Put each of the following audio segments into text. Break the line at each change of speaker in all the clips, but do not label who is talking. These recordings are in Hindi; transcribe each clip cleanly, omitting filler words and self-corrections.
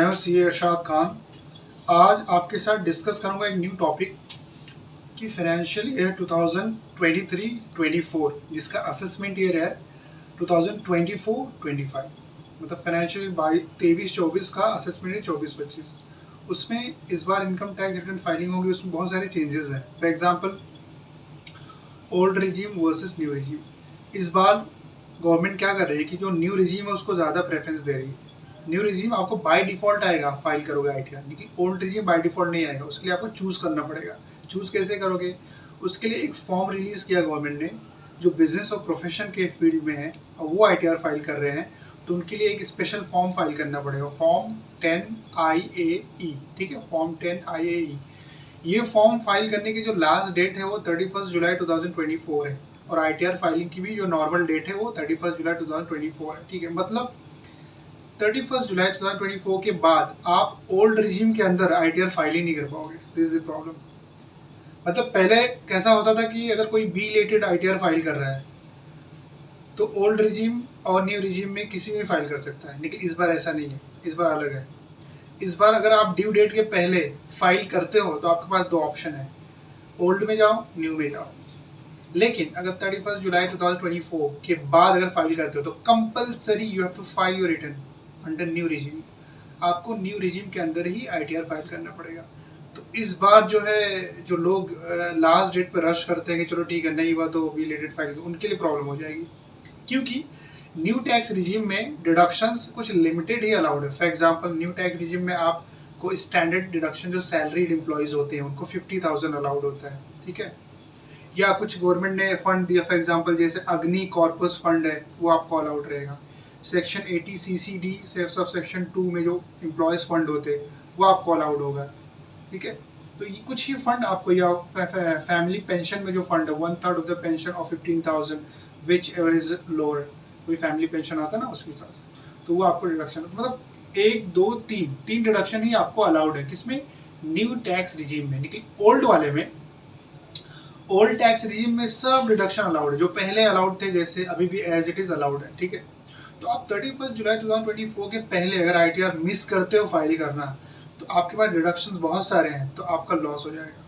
हूं सीए इरशाद खान। आज आपके साथ डिस्कस करूंगा एक न्यू टॉपिक कि फाइनेंशियल ईयर 2023-24 जिसका असेसमेंट ईयर है 2024-25, मतलब फाइनेंशियल 23-24 का असेसमेंट है 24-25। उसमें इस बार इनकम टैक्स रिटर्न फाइलिंग होगी, उसमें बहुत सारे चेंजेस हैं। For example old regime versus new regime. इस बार गवर्नमेंट क्या कर रही है कि जो न्यू रिजीम है उसको ज़्यादा प्रेफरेंस दे रही है। न्यू रिजीम आपको बाय डिफ़ॉल्ट आएगा, फाइल करोगे आईटीआर, लेकिन ओल्ड रिजीम बाय डिफ़ॉल्ट नहीं आएगा। उसके लिए आपको चूज़ करना पड़ेगा। चूज़ कैसे करोगे? उसके लिए एक फॉर्म रिलीज़ किया गवर्नमेंट ने, जो बिजनेस और प्रोफेशन के फील्ड में है और वो आईटीआर फाइल कर रहे हैं, तो उनके लिए एक स्पेशल फॉर्म फाइल करना पड़ेगा, फॉर्म 10IAE। ठीक है, फॉर्म 10IAE। ये फॉर्म फाइल करने की जो लास्ट डेट है वो 31 जुलाई 2024 है, और आईटीआर फाइलिंग की भी जो नॉर्मल डेट है वो 31 जुलाई 2024 है। ठीक है, मतलब 31 जुलाई 2024 के बाद आप ओल्ड रिजीम के अंदर आईटीआर फाइल ही नहीं कर पाओगे। This is the problem. मतलब पहले कैसा होता था कि अगर कोई बी रिलेटेड आईटीआर फाइल कर रहा है तो ओल्ड रिजीम और न्यू रिजीम में किसी भी फाइल कर सकता है, लेकिन इस बार ऐसा नहीं है। इस बार अलग है। इस बार अगर आप ड्यू डेट के पहले फाइल करते हो तो आपके पास दो ऑप्शन है, ओल्ड में जाओ, न्यू में जाओ। लेकिन अगर 31 जुलाई 2024 के बाद अगर फाइल करते हो तो compulsory you have to file your return under new regime. आपको न्यू रिजीम के अंदर ही आईटीआर फाइल करना पड़ेगा। तो इस बार जो है, जो लोग लास्ट डेट पर रश करते हैं कि चलो ठीक है नहीं हुआ तो रिलेटेड फाइल, उनके लिए प्रॉब्लम हो जाएगी, क्योंकि न्यू टैक्स रिजीम में डिडक्शंस कुछ लिमिटेड ही अलाउड है। For example new tax regime में आपको स्टैंडर्ड डिडक्शन जो सैलरीड एम्प्लॉयज़ होते हैं उनको 50,000 अलाउड होता है। ठीक है, या कुछ गवर्नमेंट ने फंड दिया, फॉर एग्जांपल जैसे अग्नि कॉर्पस फंड है वो आपको अलाउड रहेगा। सेक्शन 80 CCD सब सेक्शन 2 में जो एम्प्लॉयज़ फंड होते हैं वो आपको अलाउड होगा। ठीक है, तो ये कुछ ही फंड आपको, या फैमिली पेंशन में जो फंड है 1/3 of the pension of 15,000 which ever is lower, कोई फैमिली पेंशन आता है ना उसके साथ, तो वो आपको डिडक्शन, मतलब 1 2 3 डिडक्शन ही आपको अलाउड है। किसमें? न्यू टैक्स रिजीम में। लेकिन ओल्ड वाले में, ओल्ड टैक्स रिजीम में सब डिडक्शन अलाउड है, जो पहले अलाउड थे जैसे अभी भी एज इट इज अलाउड है। ठीक है, तो आप 31 जुलाई 2024 के पहले अगर आईटीआर मिस करते हो फाइल करना, तो आपके पास डिडक्शंस बहुत सारे हैं, तो आपका लॉस हो जाएगा।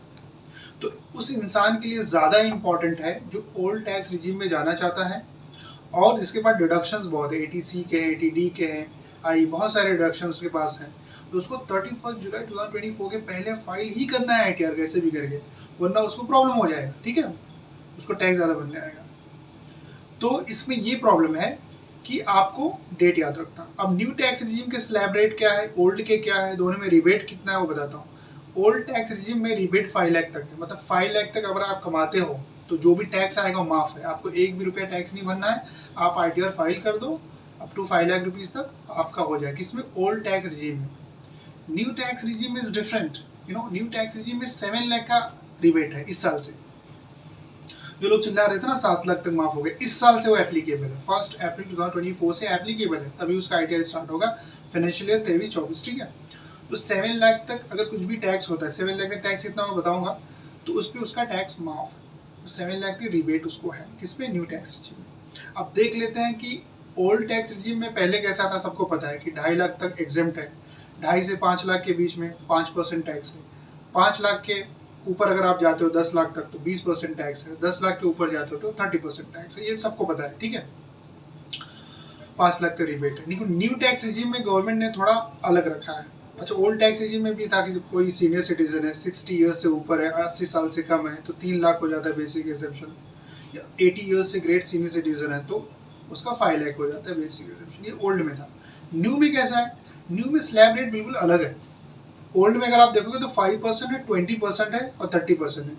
तो उस इंसान के लिए ज़्यादा इंपॉर्टेंट है जो ओल्ड टैक्स रिजीम में जाना चाहता है और इसके पास डिडक्शंस बहुत है, ATC के हैं, ATD के हैं, आई बहुत सारे डिडक्शन उसके पास हैं, तो उसको 31 जुलाई 2024 के पहले फाइल ही करना है आईटीआर कैसे भी करके, वरना उसको प्रॉब्लम हो जाएगा। ठीक है, उसको टैक्स ज़्यादा बन जाएगा। तो इसमें ये प्रॉब्लम है कि आपको डेट याद रखना। अब न्यू टैक्स रिजीम के स्लैब रेट क्या है, ओल्ड के क्या है, दोनों में रिबेट कितना है वो बताता हूँ। ओल्ड टैक्स रिजीम में रिबेट 5 लाख तक है, मतलब 5 लाख तक अगर आप कमाते हो तो जो भी टैक्स आएगा माफ है, आपको 1 भी रुपया टैक्स नहीं भरना है। आप आईटीआर फाइल कर दो, अप टू 5 लाख रुपीज़ तक आपका हो जाएगा। किसमें? ओल्ड टैक्स रिजीम में। New tax regime is different. New tax regime में 7 लाख का रिबेट है इस साल से। जो लोग चिल्ला रहे थे ना 7 लाख तक माफ हो गए, इस साल से वो एप्लीकेबल है। 1 अप्रैल 2024 से एप्लीकेबल है, तभी उसका आईटीआर स्टार्ट होगा फाइनेंशियल ईयर 23-24। ठीक है, तो 7 लाख तक अगर कुछ भी टैक्स होता है, 7 लाख का टैक्स कितना मैं बताऊंगा, तो उस पर उसका टैक्स माफ है। तो 7 लाख की रिबेट उसको है। किस पे? न्यू टैक्स रिजीम में। अब देख लेते हैं कि ओल्ड टैक्स रिजीम में पहले कैसा था। सबको पता है कि 2.5 लाख तक एग्जेम्प्ट है, 2.5 से 5 लाख के बीच में 5% टैक्स है, 5 लाख के ऊपर अगर आप जाते हो 10 लाख तक तो 20% टैक्स है, 10 लाख के ऊपर जाते हो तो 30% टैक्स है, ये सबको पता है। ठीक है, 5 लाख का रिबेट है। लेकिन न्यू टैक्स रिजीम में गवर्नमेंट ने थोड़ा अलग रखा है। अच्छा, ओल्ड टैक्स रिजीम में भी था कि कोई सीनियर सिटीजन है, 60 ईयर्स से ऊपर है, 80 साल से कम है, तो 3 लाख हो जाता है बेसिक एग्जेम्पशन, या 80 ईयर्स से ग्रेट सीनियर सिटीजन है तो उसका 5 लाख हो जाता है बेसिक एग्जेम्पशन। ये ओल्ड में था। न्यू में कैसा है? न्यू में स्लैब रेट बिल्कुल अलग है। ओल्ड में अगर आप देखोगे तो 5% है, 20% है और 30% है।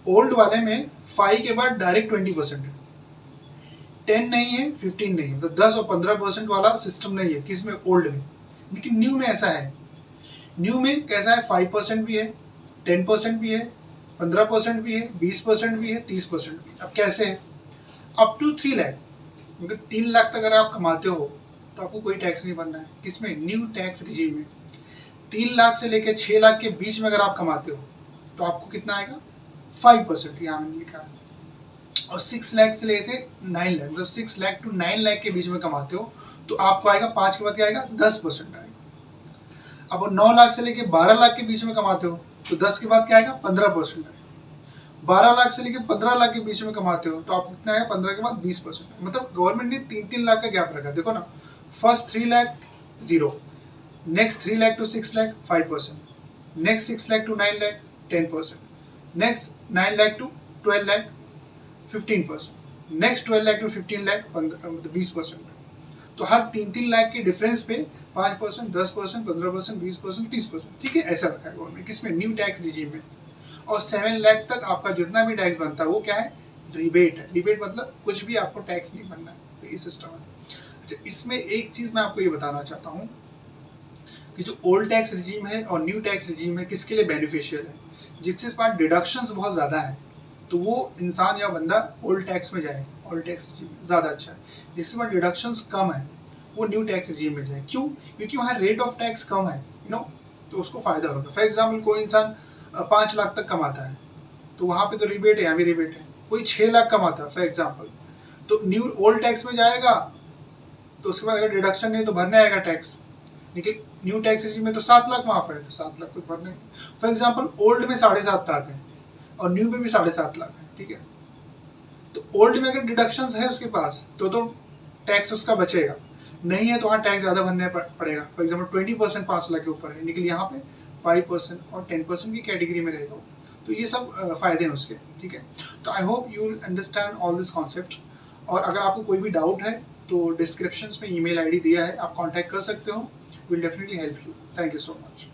ओल्ड वाले में 5 के बाद डायरेक्ट 20% है, 10 नहीं है, 15 नहीं है, तो 10 और 15% वाला सिस्टम नहीं है। किसमें? ओल्ड में। लेकिन न्यू में ऐसा है। न्यू में कैसा है? 5% भी है, 10% भी है, 15% भी है, 20% भी है, 30% भी है। अब कैसे है? अप टू 3 लाख, क्योंकि 3 लाख तक अगर आप कमाते हो तो आपको कोई टैक्स नहीं भरना है। किसमें? न्यू टैक्स रिजीम में। 3 लाख से लेकर 6 लाख के बीच में अगर आप कमाते हो तो आपको कितना आएगा? 5%, यहाँ मैंने लिखा है। और 6 लाख से लेकर 9 लाख, मतलब 6 लाख टू 9 लाख के बीच में कमाते हो तो आपको आएगा 5 के बाद क्या आएगा? 10% आएगा। अब 9 लाख से लेके 12 लाख के बीच में कमाते हो तो 10 के बाद क्या आएगा 15% आएगा। 12 लाख से लेके 15 लाख के बीच में कमाते हो तो आप कितना आएगा 15 के बाद 20%। मतलब गवर्नमेंट ने 3-3 लाख का गैप रखा। देखो ना, first 3 lakh 0, next 3 lakh to 6 lakh 5%, next 6 lakh to 9 lakh 10%, next 9 lakh to 12 lakh 15%, next 12 lakh to 15 lakh 20%। तो हर 3-3 लाख के डिफरेंस पे 5%, 10%, 15%, 20%, 30%, ठीक है, ऐसा रखा है गवर्नमेंट किसमें, न्यू टैक्स रिजीम में। और 7 लाख तक आपका जितना भी टैक्स बनता है वो क्या है, रिबेट है। रिबेट मतलब कुछ भी आपको टैक्स नहीं बनना है, तो ये सिस्टम है। अच्छा, इसमें एक चीज़ मैं आपको ये बताना चाहता हूँ कि जो ओल्ड टैक्स रिजीम है और न्यू टैक्स रिजीम है किसके लिए बेनिफिशियल है। जिसके पास डिडक्शंस बहुत ज़्यादा है तो वो इंसान या बंदा ओल्ड टैक्स में जाए, ओल्ड टैक्स रिजीम ज़्यादा अच्छा है। जिसके पास डिडक्शंस कम है वो न्यू टैक्स रिजीम में जाए। क्यों? क्योंकि वहाँ रेट ऑफ टैक्स कम है, तो उसको फ़ायदा होगा। फॉर एग्जाम्पल कोई इंसान 5 लाख तक कमाता है तो वहाँ पे तो रिबेट है, यहाँ भी रिबेट है। कोई 6 लाख कमाता है फॉर एग्जाम्पल, तो न्यू ओल्ड टैक्स में जाएगा तो उसके बाद अगर डिडक्शन नहीं तो भरने आएगा टैक्स। लेकिन न्यू टैक्स रिजीम में तो 7 लाख माफ है तो 7 लाख कुछ भरने। फॉर एग्जाम्पल ओल्ड में 7.5 लाख है और न्यू में भी 7.5 लाख है, ठीक है। तो ओल्ड में अगर डिडक्शंस है उसके पास तो टैक्स उसका बचेगा, नहीं है तो वहाँ टैक्स ज़्यादा भरने पड़ेगा। फॉर एग्जाम्पल 20% 5 लाख के ऊपर है, लेकिन यहाँ पे 5% और 10% की कैटेगरी में रहेगा। तो ये सब फ़ायदे हैं उसके, ठीक है। तो I hope you will understand all this concept. और अगर आपको कोई भी डाउट है तो डिस्क्रिप्शन में ईमेल आईडी दिया है, आप कॉन्टैक्ट कर सकते हो। Will definitely help you. Thank you so much.